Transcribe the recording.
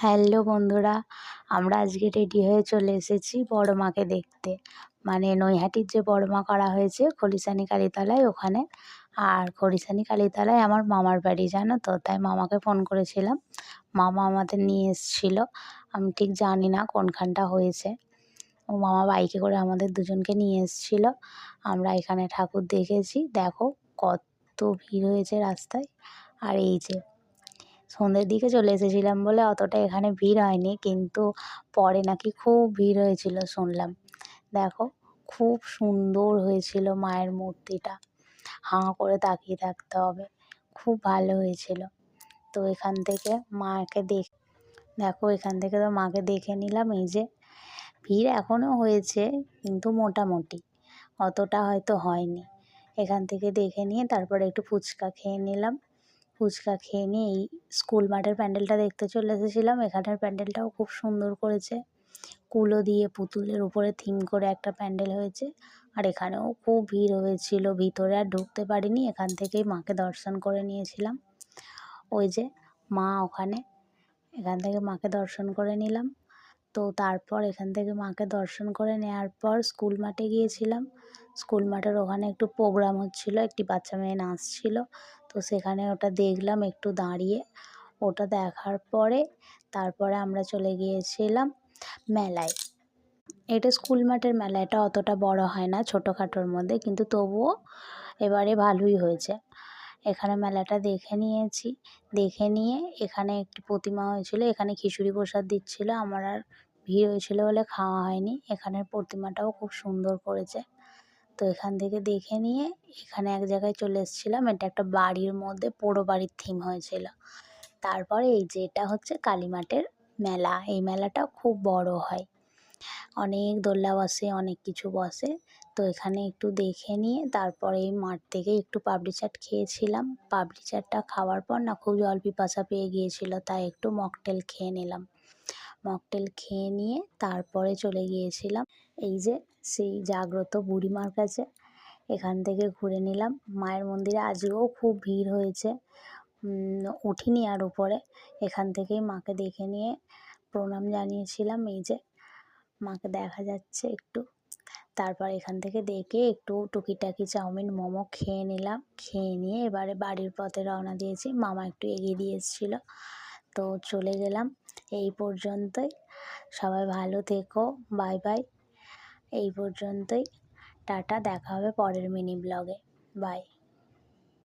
Hello বন্ধুরা, আমরা আজকে রেডি হয়ে চলে এসেছি বড় মাকে দেখতে। মানে নৈহাটির যে বড় মা করা হয়েছে খলিশানি কালীতলায় ওখানে। আর খলিশানি কালীতলায় আমার মামার বাড়ি, জানো তো। তাই মামাকে ফোন করেছিলাম, মামা আমাদের নিয়ে এসেছিল। আমি ঠিক জানি না কোনখানটা হয়েছে। ও মামা বাইকে করে আমাদের দুজনকে নিয়ে এসেছিল। আমরা এখানে ঠাকুর দেখেছি, দেখো কত ভিড় হয়েছে রাস্তায়। আর এই যে সন্ধ্যের দিকে চলে এসেছিলাম বলে অতটা এখানে ভিড় হয়নি, কিন্তু পরে নাকি খুব ভিড় হয়েছিল শুনলাম। দেখো খুব সুন্দর হয়েছিল মায়ের মূর্তিটা, হাঁ করে তাকিয়ে থাকতে হবে, খুব ভালো হয়েছিল। তো এখান থেকে মাকে দেখো এখান থেকে তো মাকে দেখে নিলাম। এই যে ভিড় এখনও হয়েছে, কিন্তু মোটামুটি, অতটা হয়তো হয়নি। এখান থেকে দেখে নিয়ে তারপরে একটু ফুচকা খেয়ে নিলাম। ফুচকা খেয়ে নিয়ে এই স্কুল মাঠের প্যান্ডেলটা দেখতে চলে এসেছিলাম। এখানের প্যান্ডেলটাও খুব সুন্দর করেছে, কুলো দিয়ে পুতুলের উপরে থিম করে একটা প্যান্ডেল হয়েছে। আর এখানেও খুব ভিড় হয়েছিল, ভিতরে আর ঢুকতে পারিনি, এখান থেকেই মাকে দর্শন করে নিয়েছিলাম। ওই যে মা ওখানে, এখান থেকে মাকে দর্শন করে নিলাম। তো তারপর এখান থেকে মাকে দর্শন করে নেওয়ার পর স্কুল মাঠে গিয়েছিলাম। স্কুল মাঠের ওখানে একটু প্রোগ্রাম হচ্ছিলো, একটি বাচ্চা মেয়ে নাচছিল। তো সেখানে ওটা দেখলাম একটু দাঁড়িয়ে। ওটা দেখার পরে তারপরে আমরা চলে গিয়েছিলাম মেলায়। এটা স্কুল মাঠের মেলা, এটা অতটা বড় হয় না, ছোটোখাটোর মধ্যে, কিন্তু তবুও এবারে ভালোই হয়েছে। এখানে মেলাটা দেখে নিয়েছি। দেখে নিয়ে এখানে একটি প্রতিমা হয়েছিল, এখানে খিচুড়ি প্রসাদ দিচ্ছিল। আমার আর ভিড় হয়েছিল বলে খাওয়া হয়নি। এখানের প্রতিমাটাও খুব সুন্দর করেছে। তো এখান থেকে দেখে নিয়ে এখানে এক জায়গায় চলে এসেছিলাম। এটা একটা বাড়ির মধ্যে পোড়ো বাড়ির থিম হয়েছিল। তারপরে এই যে এটা হচ্ছে কালীমাঠের মেলা। এই মেলাটা খুব বড় হয়, অনেক দোলনা বসে, অনেক কিছু বসে। তো এখানে একটু দেখে নিয়ে তারপরে এই মাঠ থেকে একটু পাপড়ি চাট খেয়েছিলাম। পাপড়ি চাটটা খাওয়ার পর না খুব জল পিপাসা পেয়ে গিয়েছিল, তাই একটু মকটেল খেয়ে নিলাম। মকটেল খেয়ে নিয়ে তারপরে চলে গিয়েছিলাম এই যে সেই জাগ্রত বুড়িমার কাছে। এখান থেকে ঘুরে নিলাম মায়ের মন্দিরে। আজকেও খুব ভিড় হয়েছে, উঠিনি আর উপরে। এখান থেকেই মাকে দেখে নিয়ে প্রণাম জানিয়েছিলাম। এই যে মাকে দেখা যাচ্ছে একটু। তারপর এখান থেকে দেখে একটু টুকিটাকি চাউমিন মোমো খেয়ে নিলাম। খেয়ে নিয়ে এবারে বাড়ির পথে রওনা দিয়েছি। মামা একটু এগিয়ে দিয়ে এসেছিলো, তো চলে গেলাম। এই পর্যন্তই, সবাই ভালো থেকো, বাই বাই। এই পর্যন্তই, টাটা, দেখা হবে পরের মিনি ব্লগে, বাই।